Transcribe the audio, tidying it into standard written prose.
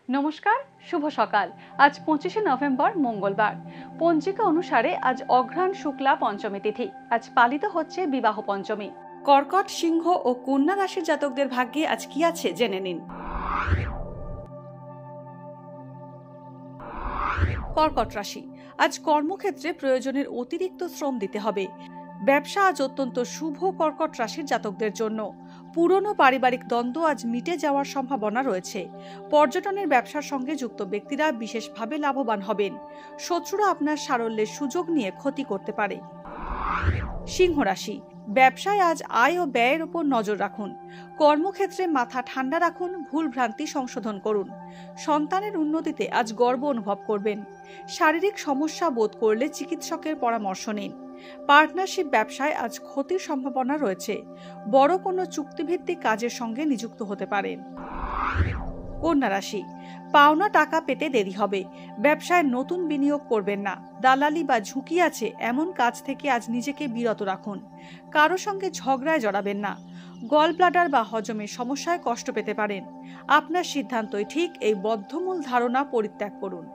নমস্কার, শুভ সকাল। আজ 25শে নভেম্বর মঙ্গলবার। পঞ্জিকা অনুসারে আজ অঘ্রাণ শুক্লা পঞ্চমী তিথি। আজ পালিত হচ্ছে বিবাহ পঞ্চমী। কর্কট, সিংহ ও কন্যা রাশির জাতকদের ভাগ্যে আজ কি আছে জেনে নিন। কর্কট রাশি, আজ কর্মক্ষেত্রে প্রয়োজনের অতিরিক্ত শ্রম দিতে হবে। ব্যবসা আজ অত্যন্ত শুভ কর্কট রাশির জাতকদের জন্য। পুরনো পারিবারিক দ্বন্দ্ব আজ মিটে যাওয়ার সম্ভাবনা রয়েছে। পর্যটনের ব্যবসার সঙ্গে যুক্ত ব্যক্তিরা বিশেষভাবে লাভবান হবেন। শত্রুরা আপনার সারল্যের সুযোগ নিয়ে ক্ষতি করতে পারে। সিংহ রাশি, ব্যবসায় আজ আয় ও ব্যয়ের উপর নজর রাখুন। কর্মক্ষেত্রে মাথা ঠান্ডা রাখুন, ভুল ভ্রান্তি সংশোধন করুন। সন্তানের উন্নতিতে আজ গর্ব অনুভব করবেন। শারীরিক সমস্যা বোধ করলে চিকিৎসকের পরামর্শ নিন। পার্টনারশিপ ব্যবসায় আজ ক্ষতির সম্ভাবনা রয়েছে। বড় কোনো চুক্তিভিত্তিক কাজের সঙ্গে নিযুক্ত হতে পারেন। কন্যা রাশি, পাওনা টাকা পেতে দেরি হবে। ব্যবসায় নতুন বিনিয়োগ করবেন না। দালালি বা ঝুঁকি আছে এমন কাজ থেকে আজ নিজেকে বিরত রাখুন। কারো সঙ্গে ঝগড়ায় জড়াবেন না। গল ব্লাডার বা হজমের সমস্যায় কষ্ট পেতে পারেন। আপনার সিদ্ধান্তই ঠিক, এই বদ্ধমূল ধারণা পরিত্যাগ করুন।